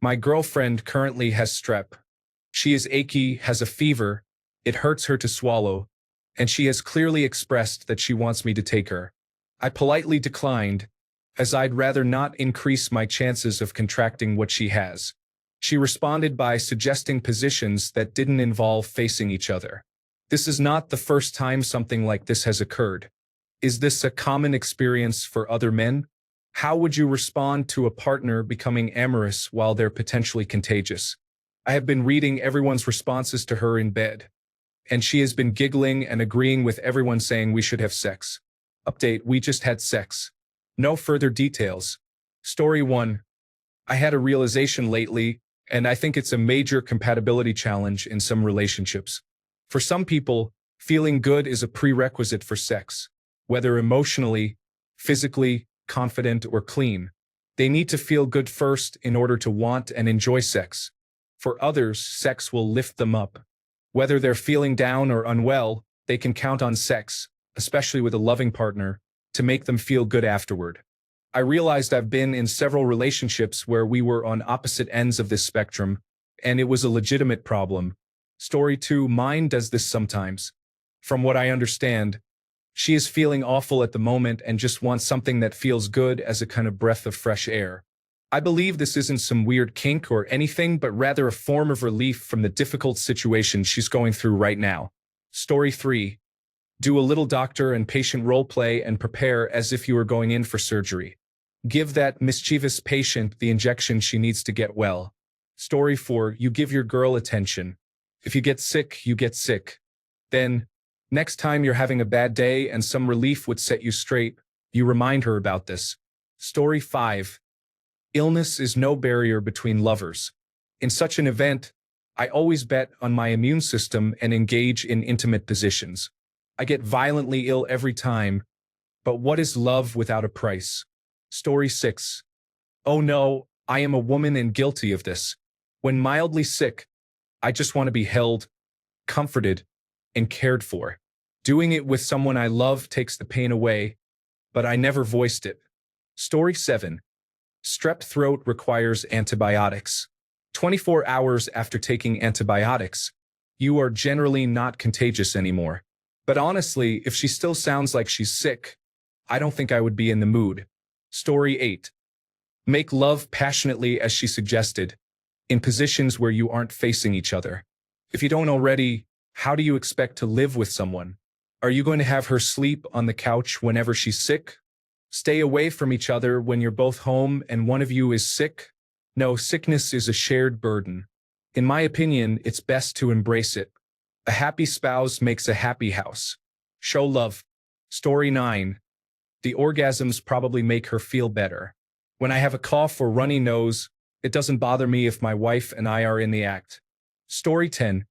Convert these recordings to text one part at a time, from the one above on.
My girlfriend currently has strep. She is achy, has a fever, it hurts her to swallow, and she has clearly expressed that she wants me to take her. I politely declined, as I'd rather not increase my chances of contracting what she has. She responded by suggesting positions that didn't involve facing each other. This is not the first time something like this has occurred. Is this a common experience for other men? How would you respond to a partner becoming amorous while they're potentially contagious? I have been reading everyone's responses to her in bed, and she has been giggling and agreeing with everyone saying we should have sex. Update, we just had sex. No further details. Story 1. I had a realization lately, and I think it's a major compatibility challenge in some relationships. For some people, feeling good is a prerequisite for sex, whether emotionally, physically, confident, or clean. They need to feel good first in order to want and enjoy sex. For others, sex will lift them up. Whether they're feeling down or unwell, they can count on sex, especially with a loving partner, to make them feel good afterward. I realized I've been in several relationships where we were on opposite ends of this spectrum, and it was a legitimate problem. Story 2, mine does this sometimes. From what I understand, she is feeling awful at the moment and just wants something that feels good as a kind of breath of fresh air. I believe this isn't some weird kink or anything, but rather a form of relief from the difficult situation she's going through right now. Story 3. Do a little doctor and patient role play and prepare as if you were going in for surgery. Give that mischievous patient the injection she needs to get well. Story 4. You give your girl attention. If you get sick, you get sick. Then, next time you're having a bad day and some relief would set you straight, you remind her about this. Story 5. Illness is no barrier between lovers. In such an event, I always bet on my immune system and engage in intimate positions. I get violently ill every time, but what is love without a price? Story 6. Oh no, I am a woman and guilty of this. When mildly sick, I just want to be held, comforted, and cared for. Doing it with someone I love takes the pain away, but I never voiced it. Story 7. Strep throat requires antibiotics. 24 hours after taking antibiotics, you are generally not contagious anymore. But honestly, if she still sounds like she's sick, I don't think I would be in the mood. Story 8. Make love passionately as she suggested, in positions where you aren't facing each other. If you don't already, how do you expect to live with someone? Are you going to have her sleep on the couch whenever she's sick? Stay away from each other when you're both home and one of you is sick? No, sickness is a shared burden. In my opinion, it's best to embrace it. A happy spouse makes a happy house. Show love. Story 9. The orgasms probably make her feel better. When I have a cough or runny nose, it doesn't bother me if my wife and I are in the act. Story 10.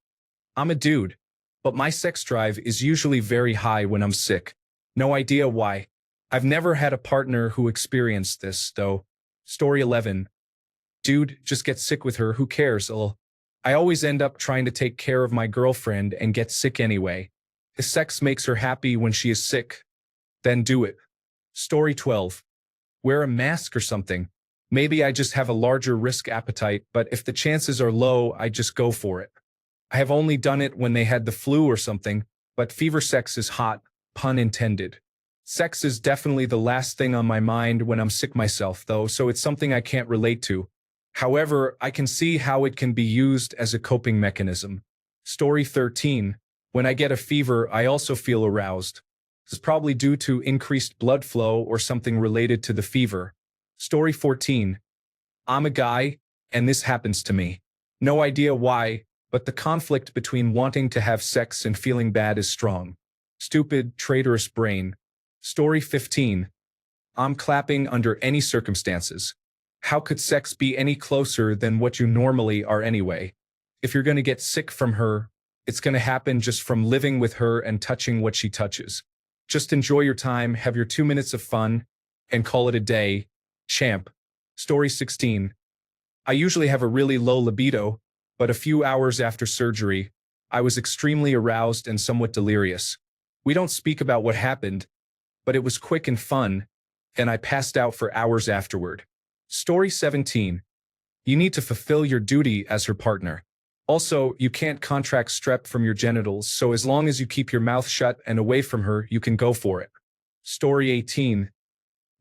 I'm a dude, but my sex drive is usually very high when I'm sick. No idea why. I've never had a partner who experienced this, though. Story 11. Dude, just get sick with her, who cares? I always end up trying to take care of my girlfriend and get sick anyway. If sex makes her happy when she is sick, then do it. Story 12. Wear a mask or something. Maybe I just have a larger risk appetite, but if the chances are low, I just go for it. I have only done it when they had the flu or something, but fever sex is hot, pun intended. Sex is definitely the last thing on my mind when I'm sick myself, though, so it's something I can't relate to. However, I can see how it can be used as a coping mechanism. Story 13. When I get a fever, I also feel aroused. This is probably due to increased blood flow or something related to the fever. Story 14. I'm a guy, and this happens to me. No idea why, but the conflict between wanting to have sex and feeling bad is strong. Stupid, traitorous brain. Story 15. I'm clapping under any circumstances. How could sex be any closer than what you normally are anyway? If you're going to get sick from her, it's going to happen just from living with her and touching what she touches. Just enjoy your time, have your 2 minutes of fun, and call it a day. Champ. Story 16. I usually have a really low libido, but a few hours after surgery, I was extremely aroused and somewhat delirious. We don't speak about what happened, but it was quick and fun, and I passed out for hours afterward. Story 17. You need to fulfill your duty as her partner. Also, you can't contract strep from your genitals, so as long as you keep your mouth shut and away from her, you can go for it. Story 18.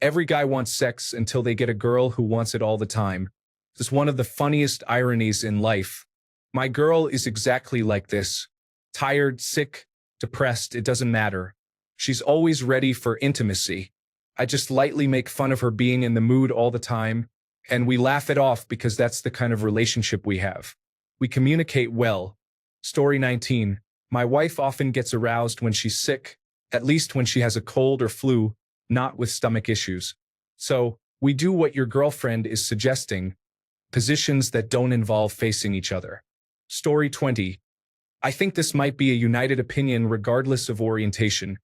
Every guy wants sex until they get a girl who wants it all the time. This is one of the funniest ironies in life. My girl is exactly like this. Tired, sick, depressed, it doesn't matter. She's always ready for intimacy. I just lightly make fun of her being in the mood all the time, and we laugh it off because that's the kind of relationship we have. We communicate well. Story 19. My wife often gets aroused when she's sick, at least when she has a cold or flu, not with stomach issues. So, we do what your girlfriend is suggesting, positions that don't involve facing each other. Story 20. I think this might be a united opinion regardless of orientation.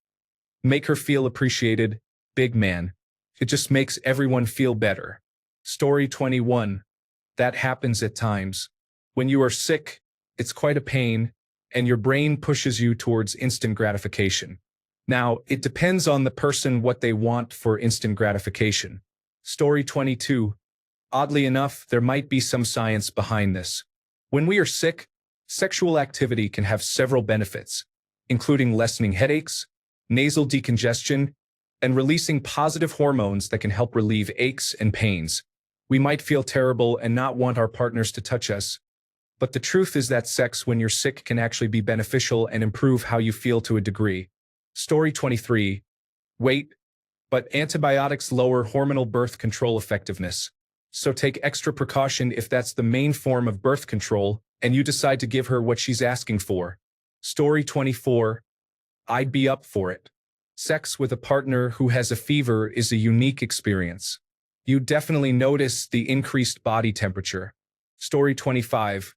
Make her feel appreciated, big man. It just makes everyone feel better. Story 21. That happens at times. When you are sick, it's quite a pain, and your brain pushes you towards instant gratification. Now, it depends on the person what they want for instant gratification. Story 22. Oddly enough, there might be some science behind this. When we are sick, sexual activity can have several benefits, including lessening headaches, nasal decongestion, and releasing positive hormones that can help relieve aches and pains. We might feel terrible and not want our partners to touch us, but the truth is that sex when you're sick can actually be beneficial and improve how you feel to a degree. Story 23. Wait, but antibiotics lower hormonal birth control effectiveness. So take extra precaution if that's the main form of birth control and you decide to give her what she's asking for. Story 24. I'd be up for it. Sex with a partner who has a fever is a unique experience. You definitely notice the increased body temperature. Story 25.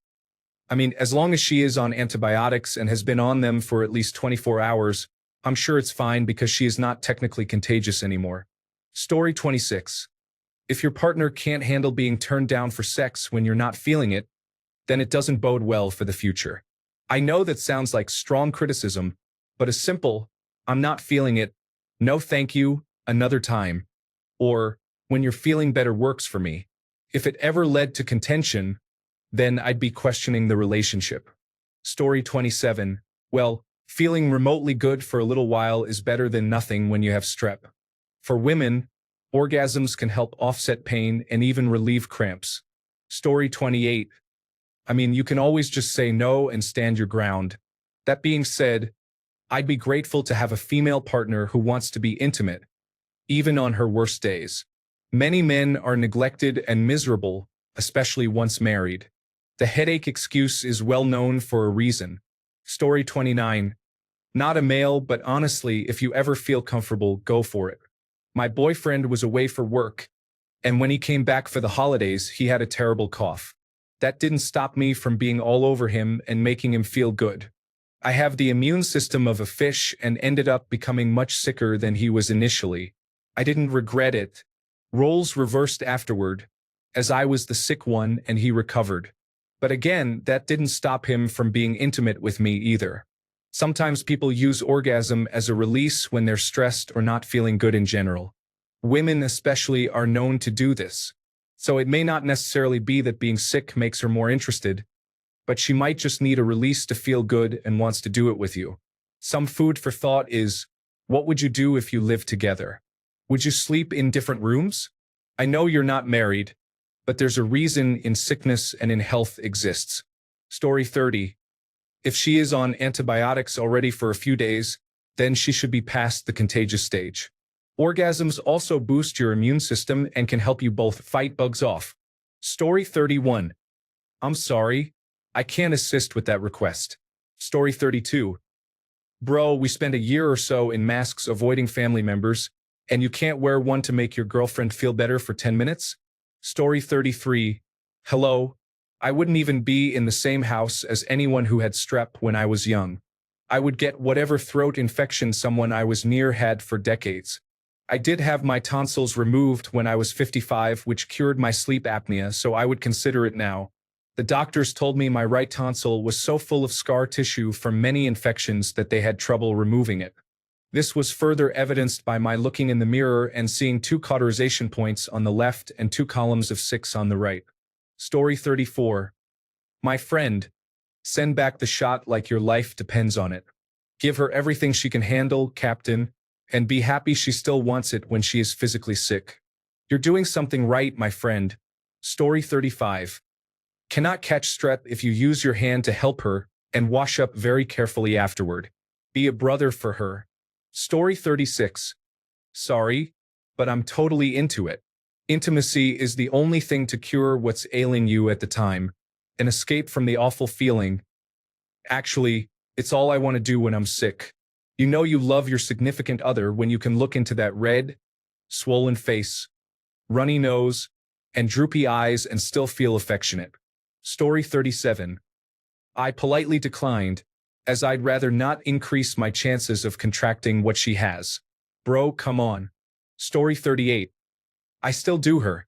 As long as she is on antibiotics and has been on them for at least 24 hours, I'm sure it's fine because she is not technically contagious anymore. Story 26. If your partner can't handle being turned down for sex when you're not feeling it, then it doesn't bode well for the future. I know that sounds like strong criticism, but a simple, I'm not feeling it, no thank you, another time, or when you're feeling better works for me. If it ever led to contention, then I'd be questioning the relationship. Story 27. Well, feeling remotely good for a little while is better than nothing when you have strep. For women, orgasms can help offset pain and even relieve cramps. Story 28. You can always just say no and stand your ground. That being said, I'd be grateful to have a female partner who wants to be intimate, even on her worst days. Many men are neglected and miserable, especially once married. The headache excuse is well known for a reason. Story 29. Not a male, but honestly, if you ever feel comfortable, go for it. My boyfriend was away for work, and when he came back for the holidays, he had a terrible cough. That didn't stop me from being all over him and making him feel good. I have the immune system of a fish and ended up becoming much sicker than he was initially. I didn't regret it. Roles reversed afterward, as I was the sick one and he recovered. But again, that didn't stop him from being intimate with me either. Sometimes people use orgasm as a release when they're stressed or not feeling good in general. Women especially are known to do this. So it may not necessarily be that being sick makes her more interested, but she might just need a release to feel good and wants to do it with you. Some food for thought is, what would you do if you lived together? Would you sleep in different rooms? I know you're not married, but there's a reason in sickness and in health exists. Story 30. If she is on antibiotics already for a few days, then she should be past the contagious stage. Orgasms also boost your immune system and can help you both fight bugs off. Story 31. I'm sorry, I can't assist with that request. Story 32. Bro, we spent a year or so in masks avoiding family members, and you can't wear one to make your girlfriend feel better for 10 minutes? Story 33. Hello, I wouldn't even be in the same house as anyone who had strep when I was young. I would get whatever throat infection someone I was near had for decades. I did have my tonsils removed when I was 55, which cured my sleep apnea, so I would consider it now. The doctors told me my right tonsil was so full of scar tissue from many infections that they had trouble removing it. This was further evidenced by my looking in the mirror and seeing 2 cauterization points on the left and 2 columns of 6 on the right. Story 34. My friend, send back the shot like your life depends on it. Give her everything she can handle, Captain, and be happy she still wants it when she is physically sick. You're doing something right, my friend. Story 35. Cannot catch strep if you use your hand to help her and wash up very carefully afterward. Be a brother for her. Story 36. Sorry, but I'm totally into it. Intimacy is the only thing to cure what's ailing you at the time. An escape from the awful feeling. Actually, it's all I want to do when I'm sick. You know you love your significant other when you can look into that red, swollen face, runny nose, and droopy eyes and still feel affectionate. Story 37. I politely declined, as I'd rather not increase my chances of contracting what she has. Bro, come on. Story 38. I still do her.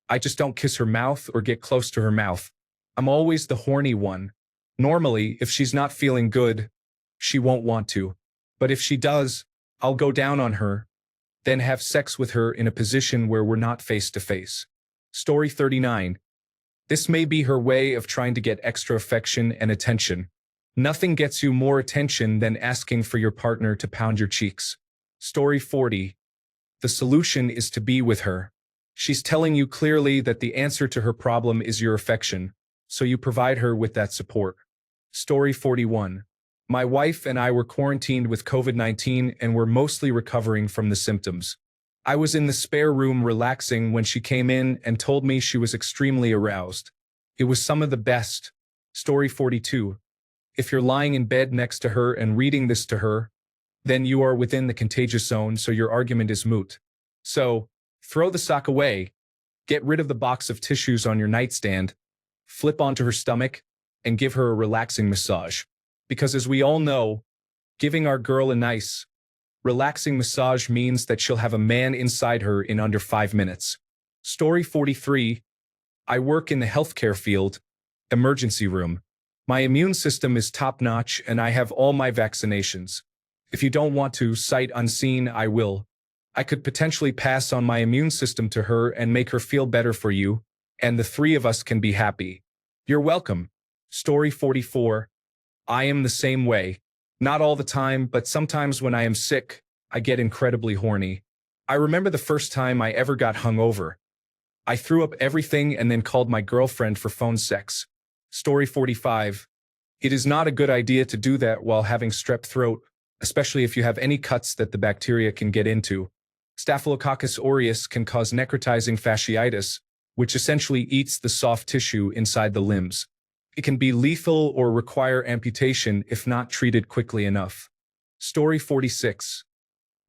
I just don't kiss her mouth or get close to her mouth. I'm always the horny one. Normally, if she's not feeling good, she won't want to. But if she does, I'll go down on her, then have sex with her in a position where we're not face to face. Story 39. This may be her way of trying to get extra affection and attention. Nothing gets you more attention than asking for your partner to pound your cheeks. Story 40. The solution is to be with her. She's telling you clearly that the answer to her problem is your affection, so you provide her with that support. Story 41. My wife and I were quarantined with COVID-19 and were mostly recovering from the symptoms. I was in the spare room relaxing when she came in and told me she was extremely aroused. It was some of the best. Story 42. If you're lying in bed next to her and reading this to her, then you are within the contagious zone, so your argument is moot. So, throw the sock away, get rid of the box of tissues on your nightstand, flip onto her stomach, and give her a relaxing massage. Because as we all know, giving our girl a nice, relaxing massage means that she'll have a man inside her in under 5 minutes. Story 43. I work in the healthcare field, emergency room. My immune system is top-notch and I have all my vaccinations. If you don't want to, sight unseen, I will. I could potentially pass on my immune system to her and make her feel better for you, and the three of us can be happy. You're welcome. Story 44. I am the same way. Not all the time, but sometimes when I am sick, I get incredibly horny. I remember the first time I ever got hungover. I threw up everything and then called my girlfriend for phone sex. Story 45. It is not a good idea to do that while having strep throat, especially if you have any cuts that the bacteria can get into. Staphylococcus aureus can cause necrotizing fasciitis, which essentially eats the soft tissue inside the limbs. It can be lethal or require amputation if not treated quickly enough. Story 46.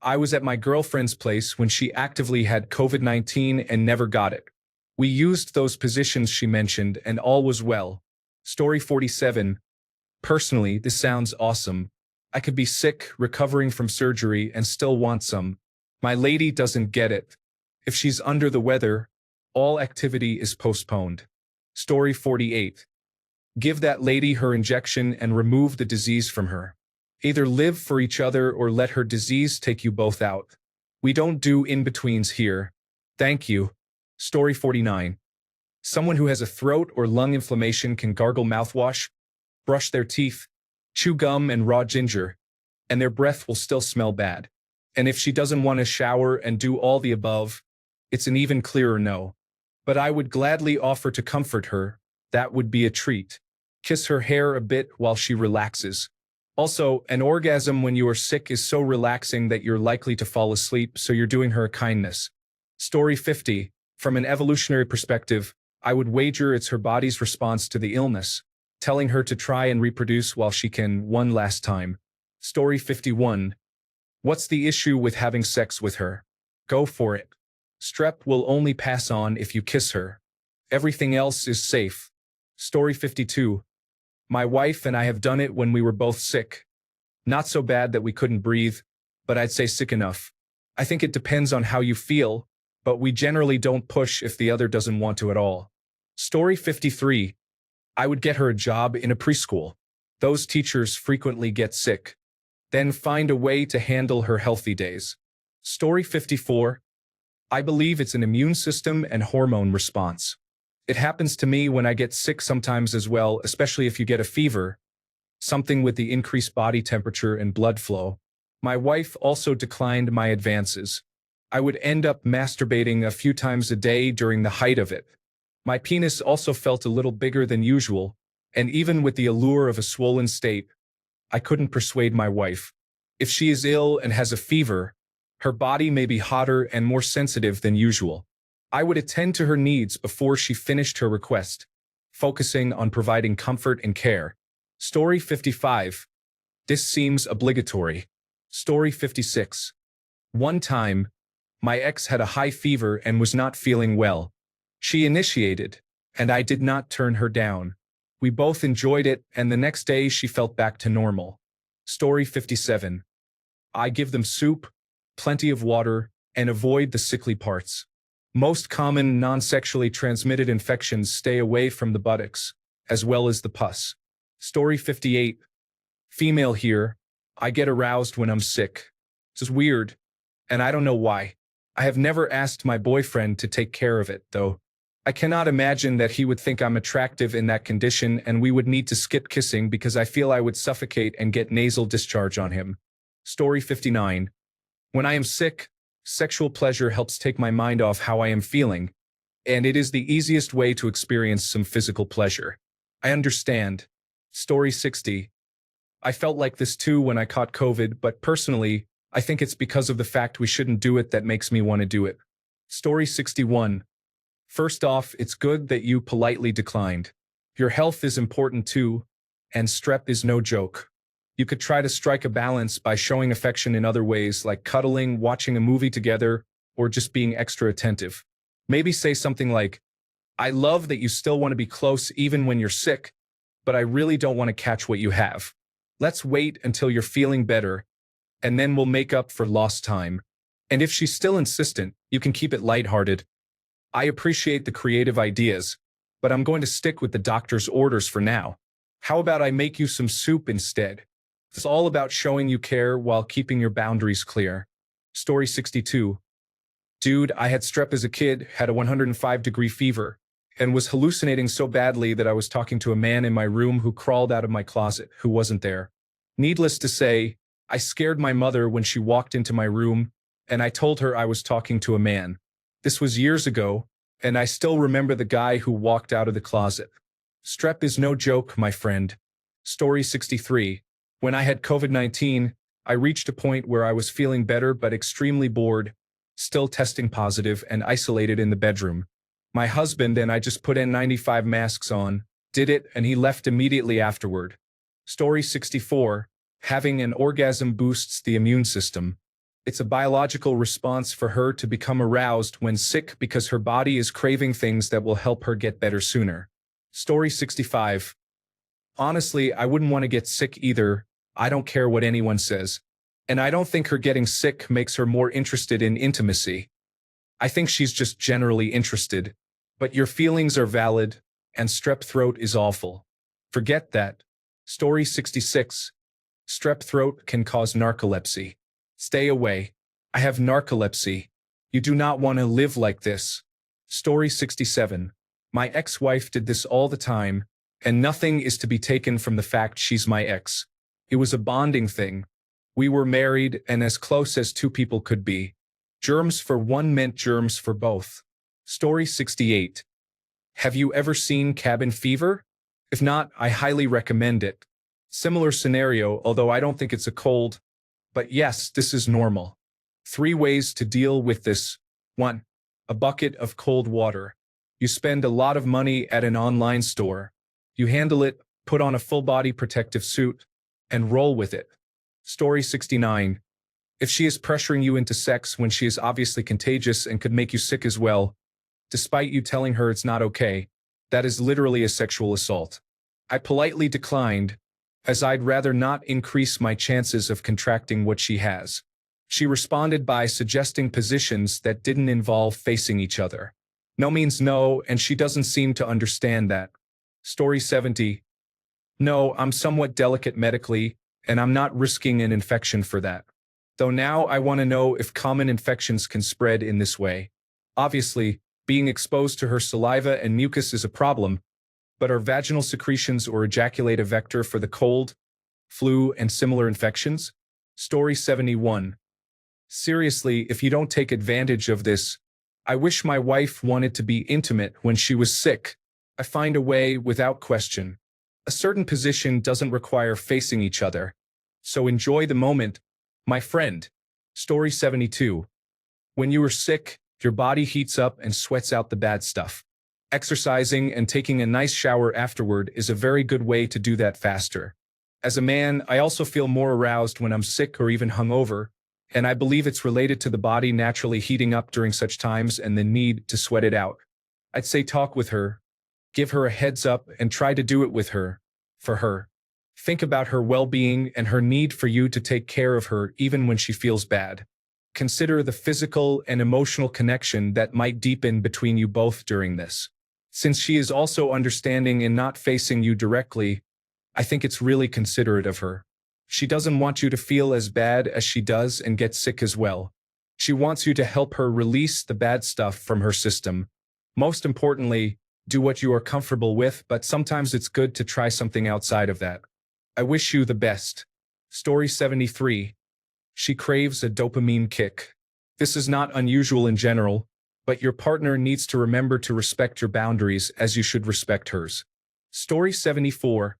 I was at my girlfriend's place when she actively had COVID-19 and never got it. We used those positions she mentioned and all was well. Story 47. Personally, this sounds awesome. I could be sick, recovering from surgery, and still want some. My lady doesn't get it. If she's under the weather, all activity is postponed. Story 48. Give that lady her injection and remove the disease from her. Either live for each other or let her disease take you both out. We don't do in-betweens here. Thank you. Story 49. Someone who has a throat or lung inflammation can gargle mouthwash, brush their teeth, chew gum and raw ginger, and their breath will still smell bad. And if she doesn't want to shower and do all the above, it's an even clearer no. But I would gladly offer to comfort her. That would be a treat. Kiss her hair a bit while she relaxes. Also, an orgasm when you are sick is so relaxing that you're likely to fall asleep, so you're doing her a kindness. Story 50. From an evolutionary perspective, I would wager it's her body's response to the illness, telling her to try and reproduce while she can one last time. Story 51. What's the issue with having sex with her? Go for it. Strep will only pass on if you kiss her. Everything else is safe. Story 52. My wife and I have done it when we were both sick. Not so bad that we couldn't breathe, but I'd say sick enough. I think it depends on how you feel, but we generally don't push if the other doesn't want to at all. Story 53. I would get her a job in a preschool. Those teachers frequently get sick. Then find a way to handle her healthy days. Story 54. I believe it's an immune system and hormone response. It happens to me when I get sick sometimes as well, especially if you get a fever, something with the increased body temperature and blood flow. My wife also declined my advances. I would end up masturbating a few times a day during the height of it. My penis also felt a little bigger than usual, and even with the allure of a swollen state, I couldn't persuade my wife. If she is ill and has a fever, her body may be hotter and more sensitive than usual. I would attend to her needs before she finished her request, focusing on providing comfort and care. Story 55. This seems obligatory. Story 56. One time, my ex had a high fever and was not feeling well. She initiated, and I did not turn her down. We both enjoyed it, and the next day she felt back to normal. Story 57. I give them soup, plenty of water, and avoid the sickly parts. Most common non-sexually transmitted infections stay away from the buttocks, as well as the pus. Story 58. Female here. I get aroused when I'm sick. It's weird, and I don't know why. I have never asked my boyfriend to take care of it, though. I cannot imagine that he would think I'm attractive in that condition, and we would need to skip kissing because I feel I would suffocate and get nasal discharge on him. Story 59. When I am sick, sexual pleasure helps take my mind off how I am feeling, and it is the easiest way to experience some physical pleasure. I understand. Story 60. I felt like this too when I caught COVID, but personally, I think it's because of the fact we shouldn't do it that makes me want to do it. Story 61. First off, it's good that you politely declined. Your health is important too, and strep is no joke. You could try to strike a balance by showing affection in other ways like cuddling, watching a movie together, or just being extra attentive. Maybe say something like, I love that you still want to be close even when you're sick, but I really don't want to catch what you have. Let's wait until you're feeling better, and then we'll make up for lost time. And if she's still insistent, you can keep it lighthearted. I appreciate the creative ideas, but I'm going to stick with the doctor's orders for now. How about I make you some soup instead? It's all about showing you care while keeping your boundaries clear. Story 62. Dude, I had strep as a kid, had a 105-degree fever, and was hallucinating so badly that I was talking to a man in my room who crawled out of my closet, who wasn't there. Needless to say, I scared my mother when she walked into my room, and I told her I was talking to a man. This was years ago, and I still remember the guy who walked out of the closet. Strep is no joke, my friend. Story 63. When I had COVID-19, I reached a point where I was feeling better but extremely bored, still testing positive and isolated in the bedroom. My husband and I just put N95 masks on, did it, and he left immediately afterward. Story 64. Having an orgasm boosts the immune system. It's a biological response for her to become aroused when sick because her body is craving things that will help her get better sooner. Story 65. Honestly, I wouldn't want to get sick either. I don't care what anyone says. And I don't think her getting sick makes her more interested in intimacy. I think she's just generally interested. But your feelings are valid, and strep throat is awful. Forget that. Story 66. Strep throat can cause narcolepsy. Stay away. I have narcolepsy. You do not want to live like this. Story 67. My ex-wife did this all the time, and nothing is to be taken from the fact she's my ex. It was a bonding thing. We were married and as close as two people could be. Germs for one meant germs for both. Story 68. Have you ever seen cabin fever? If not, I highly recommend it. Similar scenario, although I don't think it's a cold. But yes, this is normal. 3 ways to deal with this. 1. A bucket of cold water. You spend a lot of money at an online store. You handle it, put on a full-body protective suit, and roll with it. Story 69. If she is pressuring you into sex when she is obviously contagious and could make you sick as well, despite you telling her it's not okay, that is literally a sexual assault. I politely declined, as I'd rather not increase my chances of contracting what she has. She responded by suggesting positions that didn't involve facing each other. No means no, and she doesn't seem to understand that. Story 70. No, I'm somewhat delicate medically, and I'm not risking an infection for that. Though now I want to know if common infections can spread in this way. Obviously, Being exposed to her saliva and mucus is a problem, but are vaginal secretions or ejaculate a vector for the cold, flu, and similar infections? Story 71. Seriously, if you don't take advantage of this, I wish my wife wanted to be intimate when she was sick. I find a way without question. A certain position doesn't require facing each other. So enjoy the moment, my friend. Story 72. When you are sick, your body heats up and sweats out the bad stuff. Exercising and taking a nice shower afterward is a very good way to do that faster. As a man, I also feel more aroused when I'm sick or even hungover, and I believe it's related to the body naturally heating up during such times and the need to sweat it out. I'd say talk with her, give her a heads up, and try to do it with her, for her. Think about her well-being and her need for you to take care of her even when she feels bad. Consider the physical and emotional connection that might deepen between you both during this. Since she is also understanding and not facing you directly, I think it's really considerate of her. She doesn't want you to feel as bad as she does and get sick as well. She wants you to help her release the bad stuff from her system. Most importantly, do what you are comfortable with, but sometimes it's good to try something outside of that. I wish you the best. Story 73. She craves a dopamine kick. This is not unusual in general, but your partner needs to remember to respect your boundaries as you should respect hers. Story 74.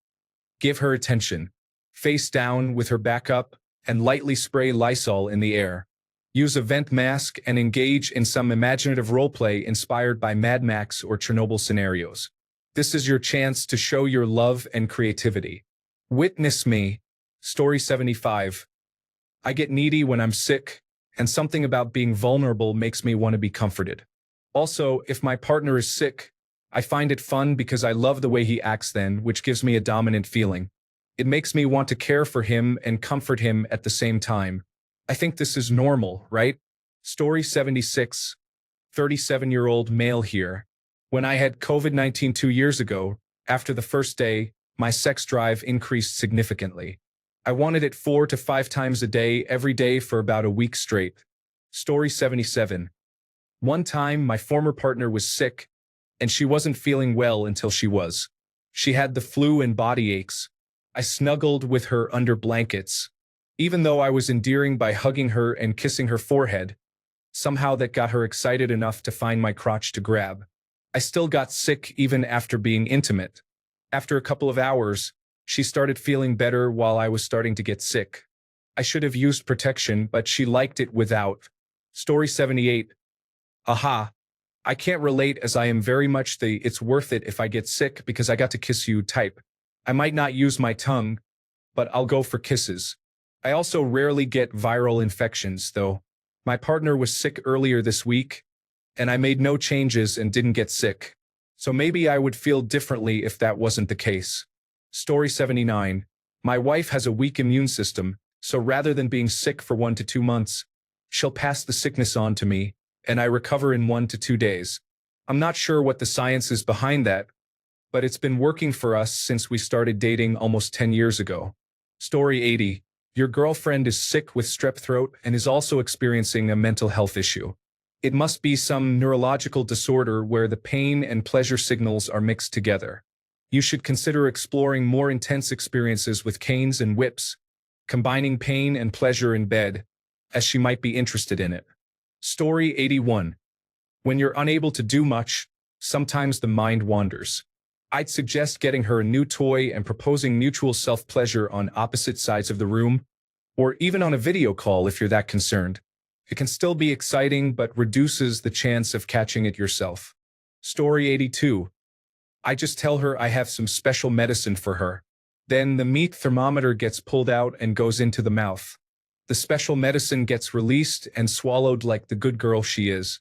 Give her attention. Face down with her back up and lightly spray Lysol in the air. Use a vent mask and engage in some imaginative roleplay inspired by Mad Max or Chernobyl scenarios. This is your chance to show your love and creativity. Witness me. Story 75. I get needy when I'm sick, and something about being vulnerable makes me want to be comforted. Also, if my partner is sick, I find it fun because I love the way he acts then, which gives me a dominant feeling. It makes me want to care for him and comfort him at the same time. I think this is normal, right? Story 76. 37-year-old male here. When I had COVID-19 2 years ago, after the first day, my sex drive increased significantly. I wanted it 4 to 5 times a day, every day for about a week straight. Story 77. One time, my former partner was sick, and she wasn't feeling well until she was. She had the flu and body aches. I snuggled with her under blankets. Even though I was endearing by hugging her and kissing her forehead, somehow that got her excited enough to find my crotch to grab. I still got sick even after being intimate. After a couple of hours, she started feeling better while I was starting to get sick. I should have used protection, but she liked it without. Story 78. Aha. I can't relate as I am very much the "it's worth it if I get sick because I got to kiss you" type. I might not use my tongue, but I'll go for kisses. I also rarely get viral infections, though. My partner was sick earlier this week, and I made no changes and didn't get sick. So maybe I would feel differently if that wasn't the case. Story 79. My wife has a weak immune system, so rather than being sick for 1 to 2 months, she'll pass the sickness on to me, and I recover in 1 to 2 days. I'm not sure what the science is behind that, but it's been working for us since we started dating almost 10 years ago. Story 80. Your girlfriend is sick with strep throat and is also experiencing a mental health issue. It must be some neurological disorder where the pain and pleasure signals are mixed together. You should consider exploring more intense experiences with canes and whips, combining pain and pleasure in bed, as she might be interested in it. Story 81. When you're unable to do much, sometimes the mind wanders. I'd suggest getting her a new toy and proposing mutual self-pleasure on opposite sides of the room, or even on a video call if you're that concerned. It can still be exciting but reduces the chance of catching it yourself. Story 82. I just tell her I have some special medicine for her. Then the meat thermometer gets pulled out and goes into the mouth. The special medicine gets released and swallowed like the good girl she is.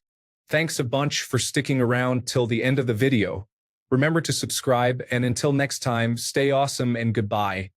Thanks a bunch for sticking around till the end of the video. Remember to subscribe, and until next time, stay awesome and goodbye.